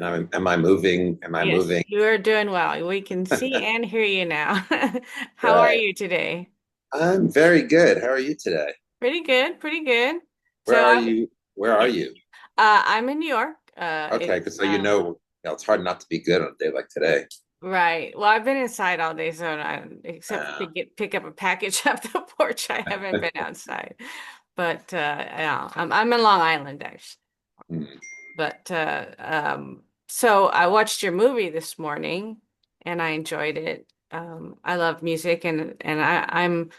And am I moving? Am I Yes, moving? you are doing well. We can see and hear you now. How are Right. you today? I'm very good. How are you today? Pretty good, pretty good. Where So, are you? Where are yes, you? I'm in New York. Okay, It's because so it's hard not to be good on a day like today. right. Well, I've been inside all day, so except Uh, to get pick up a package off the porch, I haven't been outside. But yeah, I'm in Long Island actually. hmm. But so I watched your movie this morning and I enjoyed it. I love music and I'm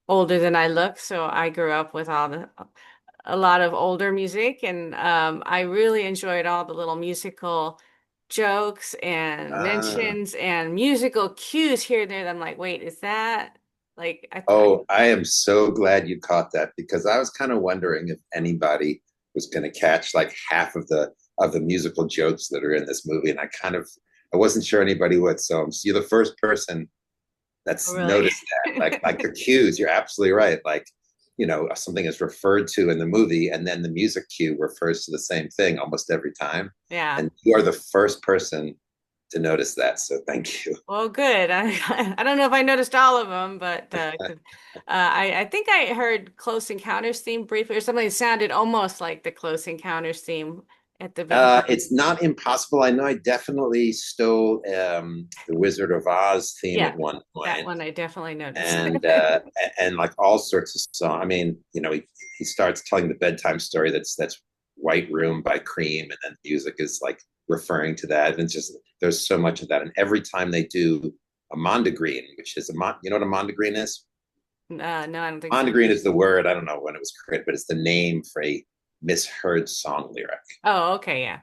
older than I look, so I grew up with a lot of older music and I really enjoyed all the little musical jokes and uh, mentions and musical cues here and there. That I'm like, wait, is that like oh, I am so glad you caught that because I was kind of wondering if anybody was going to catch like half of the musical jokes that are in this movie, and I wasn't sure anybody would. So you're the first person that's really? noticed that. Like the cues, you're absolutely right. Like, something is referred to in the movie, and then the music cue refers to the same thing almost every time. Yeah. And you are the first person to notice that. So thank you. Well, good. I don't know if I noticed all of them, but I think I heard Close Encounters theme briefly, or something that sounded almost like the Close Encounters theme at the It's beginning. not impossible. I know I definitely stole the Wizard of Oz theme Yeah, at one that point, one I definitely noticed. and like all sorts of songs. I mean, he starts telling the bedtime story that's White Room by Cream, and then music is like referring to that, and it's just there's so much of that. And every time they do a mondegreen, which is you know what a mondegreen is? No, I don't think so. Mondegreen is the word. I don't know when it was created, but it's the name for a misheard song lyric. Oh, okay, yeah.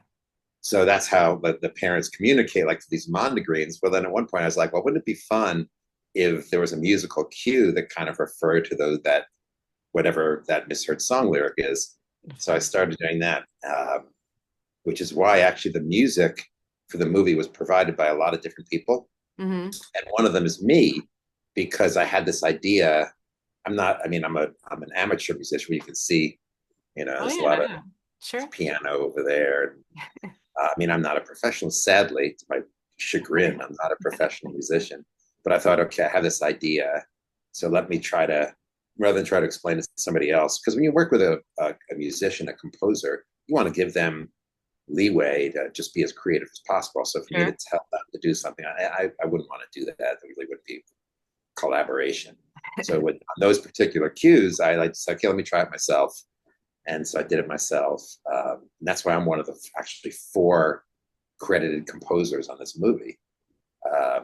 So that's how the parents communicate, like to these mondegreens. Well, then at one point I was like, well, wouldn't it be fun if there was a musical cue that kind of referred to those that whatever that misheard song lyric is? So I started doing that, which is why actually the music for the movie was provided by a lot of different people, Mm-hmm. and one of them is me because I had this idea. I'm not. I mean, I'm an amateur musician. Where you can see, Oh there's a yeah, lot of yeah. Sure. piano over there. I mean, I'm not a professional, sadly, to my chagrin. I'm not a professional musician, but I thought, okay, I have this idea. So let me try to, rather than try to explain it to somebody else, because when you work with a musician, a composer, you want to give them leeway to just be as creative as possible. So for me to Sure. tell them to do something, I wouldn't want to do that. That really wouldn't be collaboration. So on those particular cues, I like to say, okay, let me try it myself. And so I did it myself. And that's why I'm one of the actually four credited composers on this movie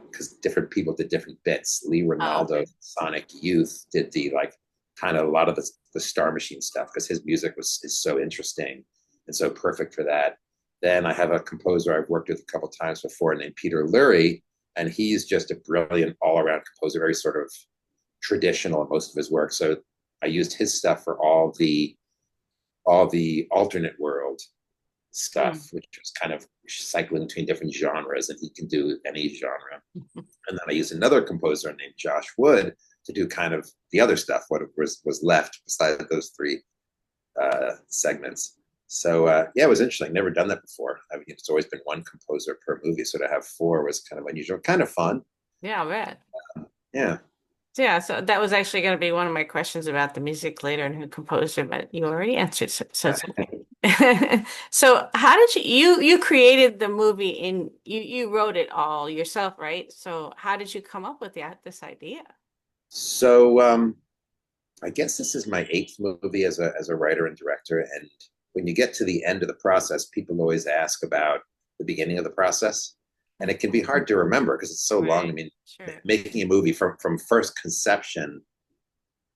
because different people did different bits. Lee Oh, Ronaldo, okay. Sonic Youth, did the like kind of a lot of the Star Machine stuff because his music is so interesting and so perfect for that. Then I have a composer I've worked with a couple times before named Peter Lurie, and he's just a brilliant all-around composer, very sort of traditional in most of his work. So I used his stuff for all the alternate world Mm. stuff, which was kind of cycling between different genres, and he can do any genre. And then I used another composer named Josh Wood to do kind of the other stuff, what was left besides those three segments. So yeah, it was interesting. Never done that before. I mean, it's always been one composer per movie, so to have four was kind of unusual, kind of fun. Yeah, I bet. Yeah. So, yeah, so that was actually going to be one of my questions about the music later and who composed it, but you already answered, so it's okay. So, how did you created the movie in you wrote it all yourself, right? So, how did you come up with this idea? So I guess this is my eighth movie as a writer and director, and when you get to the end of the process, people always ask about the beginning of the process, and it can be hard to remember because it's so long. I Right. mean, Sure. making a movie from first conception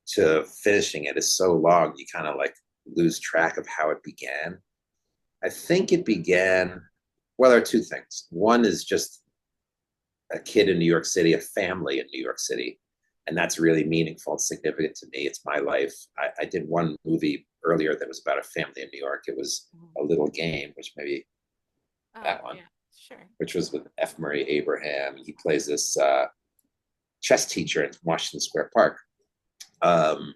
to finishing it is so long, you kind of like lose track of how it began. I think it began. Well, there are two things. One is just a kid in New York City, a family in New York City, and that's really meaningful and significant to me. It's my life. I did one movie earlier that was about a family in New York. It was Mhm. A Little Game, which maybe Oh, that one, yeah, sure. which was with F. Murray Abraham. He plays this chess teacher in Washington Square Park. Um,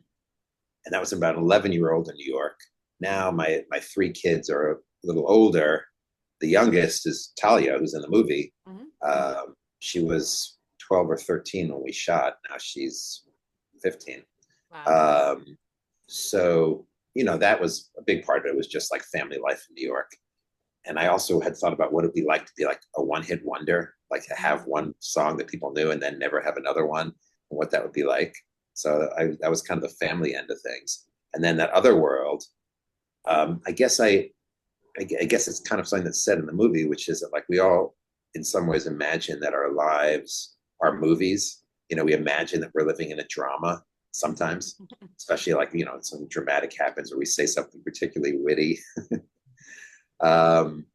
and that was about an 11-year-old in New York. Now my three kids are a little older, the youngest is Talia, who's in the movie. Mhm. She was 12 or 13 when we shot. Now she's 15. Wow. Um, so, that was a big part of it, was just like family life in New York. And I also had thought about what it'd be like to be like a one-hit wonder, like to Mhm. have one song that people knew and then never have another one, and what that would be like. So that was kind of the family end of things. And then that other world, I guess I guess it's kind of something that's said in the movie, which is that like we all, in some ways, imagine that our lives are movies. We imagine that we're living in a drama sometimes, especially like something dramatic happens or we say something particularly witty. Um,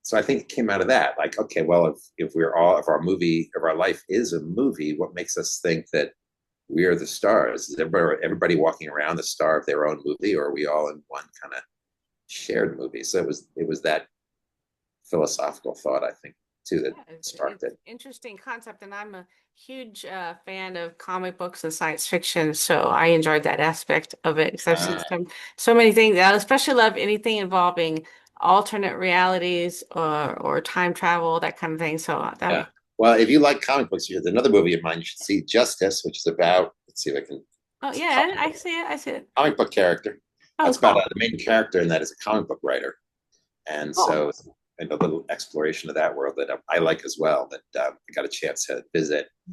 so I think it came out of that. Like, okay, well, if our life is a movie, what makes us think that we are the stars? Is everybody walking around the star of their own movie, or are we all in one kind of shared movie? So it was that philosophical thought, I think, too, that Yeah, sparked it's it. interesting concept, and I'm a huge fan of comic books and science fiction, so I enjoyed that aspect of it because I've seen Uh, so many things. I especially love anything involving alternate realities or time travel, that kind of thing. So that was yeah. Well, if you like comic books, there's another movie of mine you should see, Justice, which is about, let's see if I can, oh it's yeah, I see it. I see it. comic book character. Oh, It's about cool. the main character in that is a comic book writer. And Cool. so, a little exploration of that world that I like as well. That I got a chance to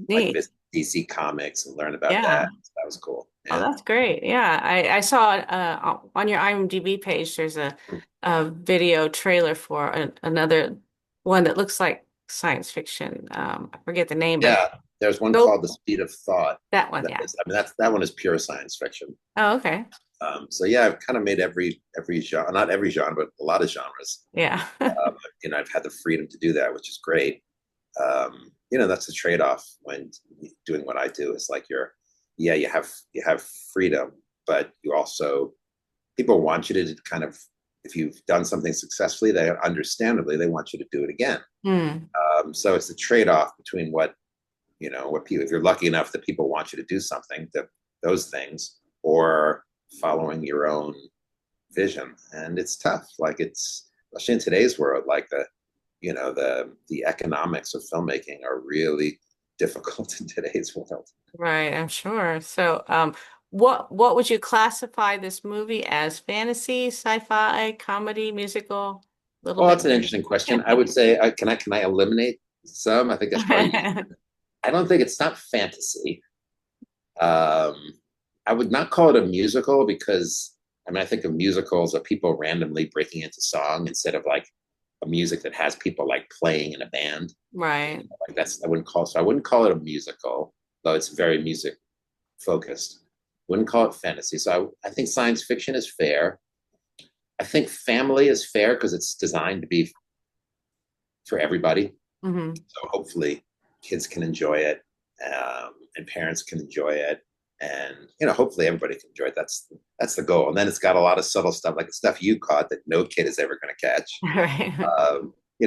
Neat. visit DC Comics and learn about Yeah. that. So that was cool. Oh, Yeah, that's great. Yeah, I saw on your IMDb page, there's a video trailer for another one that looks like science fiction. I forget the name, but yeah. There's one go called The Speed of Thought. that one. That Yeah. is, I mean, that one is pure science fiction. Oh, okay. So yeah, I've kind of made every genre, not every genre, but a lot of genres. Yeah. I've had the freedom to do that, which is great. That's the trade-off when doing what I do. Is like yeah, you have freedom, but you also, people want you to kind of, if you've done something successfully, they understandably they want you to do it again. Hmm. So it's the trade-off between what people, if you're lucky enough that people want you to do something, those things, or following your own vision. And it's tough. Like, it's, especially in today's world, like the economics of filmmaking are really difficult in today's world. Right, I'm sure. So, what would you classify this movie as? Fantasy, sci-fi, comedy, musical, little Well, bit that's an of interesting question. I would say, can I eliminate some? I think that's probably easy. everything. I don't think it's not fantasy. Um, I would not call it a musical because, I mean, I think of musicals of people randomly breaking into song instead of like a music that has people like playing in a band. Right. Like, I wouldn't call it a musical, though it's very music focused. Wouldn't call it fantasy. So I think science fiction is fair. I think family is fair because it's designed to be for everybody. Hmm. So hopefully kids can enjoy it, and parents can enjoy it, and hopefully everybody can enjoy it. That's the goal. And then it's got a lot of subtle stuff, like the stuff you caught that no kid is ever going to catch. Right.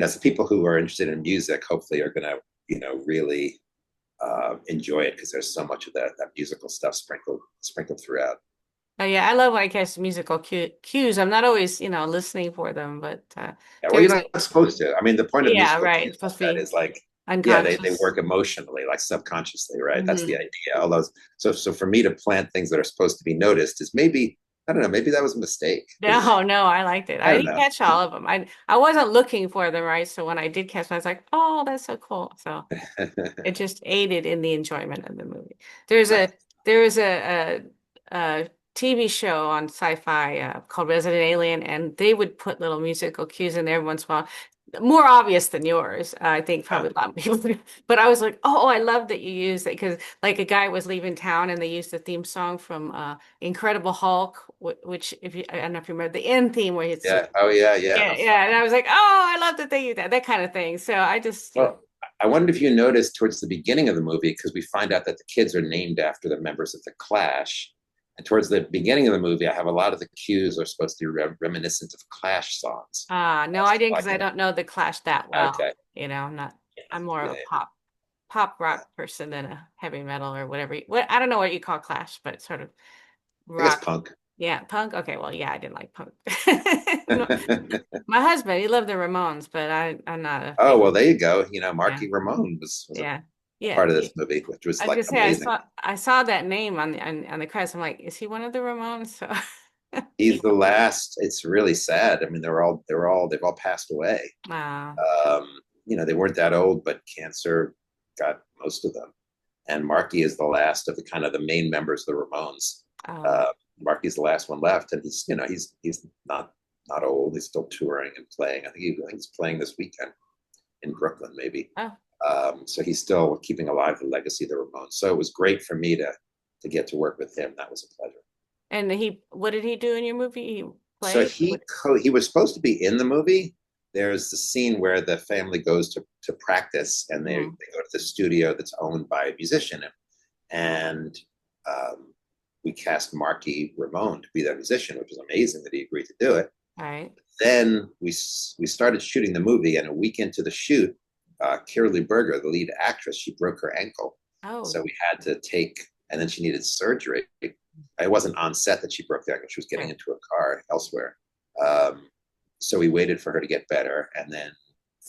So people who are interested in music hopefully are going to really enjoy it, because there's so much of that musical stuff sprinkled throughout. Oh yeah, I love when I catch musical cues. I'm not always, listening for them, but Yeah, well, you're there's not supposed to. I mean, the point of yeah, musical right. cues It's like supposed to that be is like, yeah, they unconscious. work emotionally, like subconsciously, right? That's the Hmm. idea. All those, so for me to plant things that are supposed to be noticed is maybe, I don't know, maybe that was a mistake, because No, no, I liked it. I I don't didn't know. catch all of them. I wasn't looking for them, right? So when I did catch them, I was like, oh, that's so cool. So it just aided in the enjoyment of the movie. There's a Nice. there is a TV show on Sci-Fi called Resident Alien, and they would put little musical cues in there every once in a while. More obvious than yours, I think Yeah, probably a lot of people. But I was like, oh, I love that you used it because like a guy was leaving town and they used the theme song from Incredible Hulk, which if you I don't know if you remember the end theme where it's yeah. Oh yeah, yeah. yeah No, yeah, and I was like, oh, I love that they use that kind of thing. So I just well, I wondered if you noticed towards the beginning of the movie, because we find out that the kids are named after the members of the Clash. And towards the beginning of the movie, I have a lot of the cues are supposed to be reminiscent of Clash songs. no, I didn't because Like, I don't know the Clash that well. okay, I'm not. yeah, I'm more of yeah, a pop yeah. rock person than a heavy metal or whatever. What I don't know what you call Clash, but sort of I guess rock. punk. Yeah, punk. Okay, well, yeah, I didn't like punk. No, my husband, he loved the Ramones, but I'm not a Oh, fan. well, there you go. Yeah, Marky Ramone was a yeah, yeah. part of this movie, which was I was like gonna say amazing. I saw that name on the credits. I'm like, is he one of the Ramones? So he He's the last. It's really sad. I mean, they've all passed away. wow. They weren't that old, but cancer got most of them. And Marky is the last of the kind of the main members of the Ramones. Oh, Uh, Marky's the last one left, and he's not old. He's still touring and playing. I think he's playing this weekend in Brooklyn, maybe. oh. So he's still keeping alive the legacy of the Ramones. So it was great for me to get to work with him. That was a pleasure. And what did he do in your movie? He So played? What? he was supposed to be in the movie. There's the scene where the family goes to practice, and they Mm, go to the studio that's owned by a musician, and we cast Marky Ramone to be that musician, which was amazing that he agreed to do it. all right. Then we started shooting the movie, and a week into the shoot, Kirli Berger, the lead actress, she broke her ankle, Oh, so we had to take, and then she needed surgery. It wasn't on set that she broke the ankle; she was getting sure. into a car elsewhere. Um, so we waited for her to get better, and then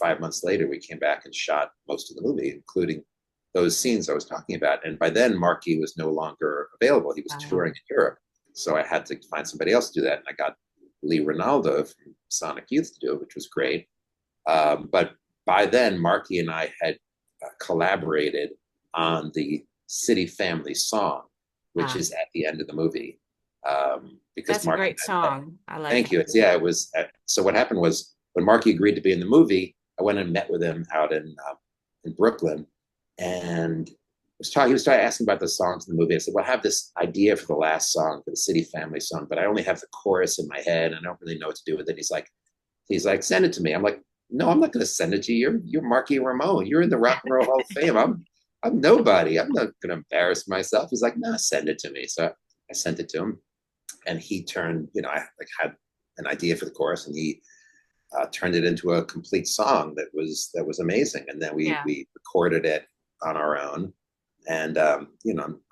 5 months later, we came back and shot most of the movie, including those scenes I was talking about. And by then, Marky was no longer available; he was touring Um, in Europe. So I had to find somebody else to do that, and I got Lee Ronaldo from Sonic Youth to do it, which was great. But by then, Marky and I had collaborated on the City Family song, which ah, is at the end of the movie. Because that's a Marky great song. I like Thank it. you. It was. So what happened was when Marky agreed to be in the movie, I went and met with him out in Brooklyn, and he was asking about the songs in the movie. I said, "Well, I have this idea for the last song, for the City Family song, but I only have the chorus in my head, and I don't really know what to do with it." He's like, "Send it to me." I'm like, "No, I'm not going to send it to you. You're Marky Ramone. You're in the Rock and Roll Hall of Fame. I'm nobody. I'm not going to embarrass myself." He's like, "No, send it to me." So I sent it to him, and he turned. I like had an idea for the chorus, and he turned it into a complete song that was amazing. And then we Yeah. we recorded it on our own, and I'm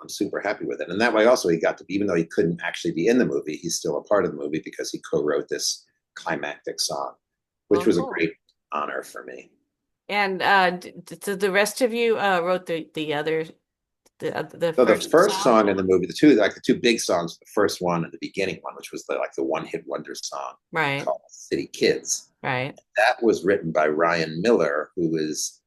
super happy with it. And that way, also, he got to, even though he couldn't actually be in the movie, he's still a part of the movie because he co-wrote this climactic song, which Well, was a cool. great honor for me. And the rest of you wrote the So the first first song? song in the movie, the two big songs, the first one and the beginning one, which was the one hit wonder song Right. called City Kids. Right. That was written by Ryan Miller, who is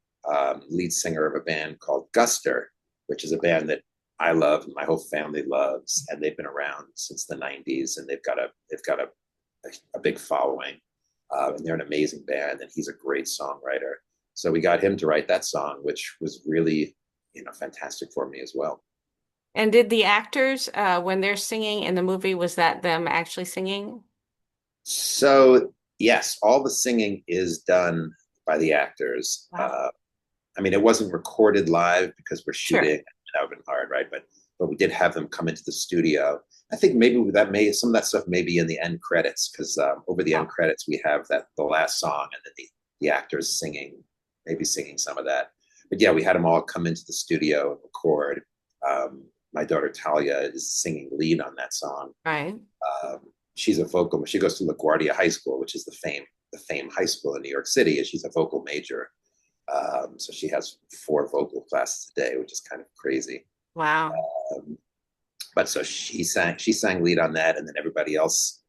lead singer of a band called Guster, which is a band that I love and my whole family loves, and they've been around since the '90s, and they've got a big following, and they're an amazing band, and he's a great songwriter. So we got him to write that song, which was really fantastic for me as well. And did the actors, when they're singing in the movie, was that them actually singing? So yes, all the singing is done by the actors. Wow. I mean, it wasn't recorded live because we're Sure. shooting. That would have been hard, right? But we did have them come into the studio. I think maybe some of that stuff may be in the end credits because over the end Oh, credits we have the last song, and then the actors singing, maybe singing some of that. But yeah, we had them all come into the studio and record. My daughter Talia is singing lead on that song. right. Um, she's a vocal. She goes to LaGuardia High School, which is the fame high school in New York City, and she's a vocal major. So she has 4 vocal classes a day, which is kind of crazy. Wow. Um, but so she sang lead on that, and then everybody else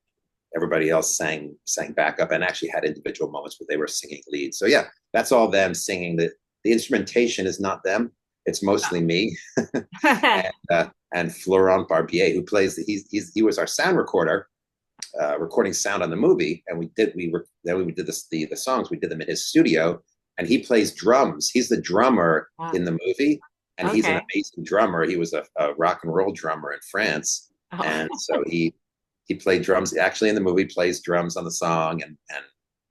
sang backup, and actually had individual moments where they were singing lead. So yeah, that's all them singing. The instrumentation is not them; it's mostly me and Florent Barbier, who plays he was our sound recorder, recording sound on the movie, and then we did the songs. We did them in his studio, and he plays drums. He's the drummer Wow. in the movie, and he's an Okay. amazing drummer. He was a rock and roll drummer in France, Oh. and so he played drums. Actually, in the movie, plays drums on the song, and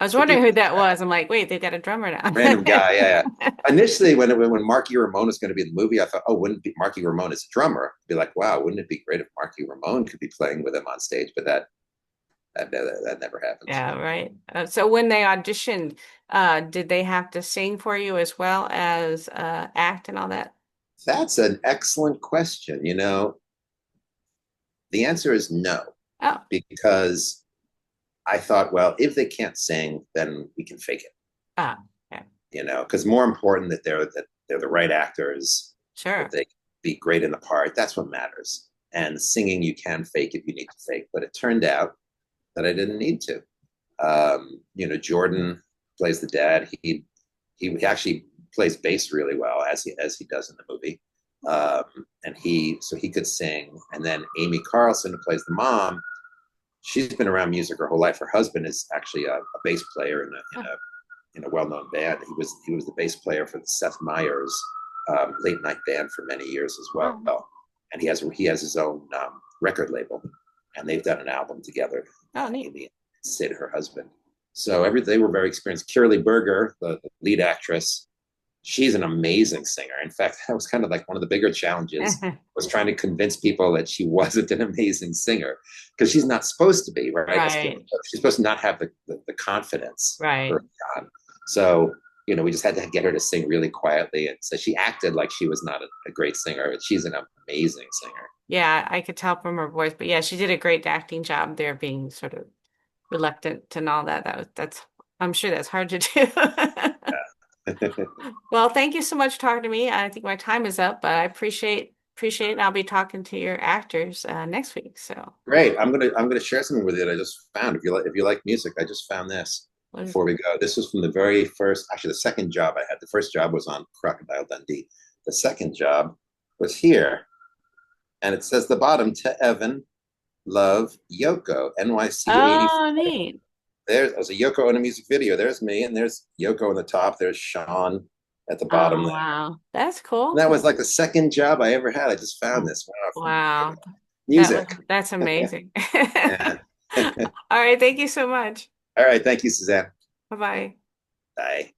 I was wondering produced who that that. was. I'm like, wait, they've got a drummer now. Random guy, yeah, yeah. Initially, when Marky Ramone was going to be in the movie, I thought, oh, wouldn't be Marky Ramone as a drummer? I'd be like, wow, wouldn't it be great if Marky Ramone could be playing with him on stage? But that never happens. Yeah, right. So when they auditioned, did they have to sing for you as well as act and all that? That's an excellent question. The answer is no. Oh, because I thought, well, if they can't sing, then we can fake it, ah, yeah, because more important that they're the right actors, that sure. they be great in the part. That's what matters. And singing, you can fake if you need to fake. But it turned out that I didn't need to. Jordan plays the dad. He actually plays bass really well as he does in the movie. And he could sing. And then Amy Carlson, who plays the mom, she's been around music her whole life. Her husband is actually a bass player Huh. in a well-known band. He was the bass player for the Seth Meyers late night band for many years as Oh, well. And he has his own record label, and they've done an album together. oh, neat. Amy and Sid, her husband. So they were very experienced. Kirley Berger, the lead actress, she's an amazing singer. In fact, that was kind of like one of the bigger challenges was trying to convince people that she wasn't an amazing singer because she's not supposed to be, right? Right, She's supposed to not have the confidence right. early on. So, we just had to get her to sing really quietly. And so she acted like she was not a great singer, but she's an amazing singer. Yeah, I could tell from her voice, but yeah, she did a great acting job there, being sort of reluctant and all that. I'm sure that's hard to do. Well, thank you so much for talking to me. I think my time is up, but I appreciate it. I'll be talking to your actors next week. So, Great. I'm gonna share something with you that I just found. If you like music, I just found this what before we go. This was from the very first, actually the second job I had. The first job was on Crocodile Dundee. The second job was here, and it says the bottom to Evan, love Yoko, NYC 84. oh, neat. There's a Yoko in a music video. There's me, and there's Yoko on the top. There's Sean at the bottom Oh, there. wow. That's And cool. that was like the second job I ever had. I just found this. Wow, from Wow. music. That's amazing. Yeah. All right, thank you so much. All right. Thank you, Suzanne. Bye-bye. Bye.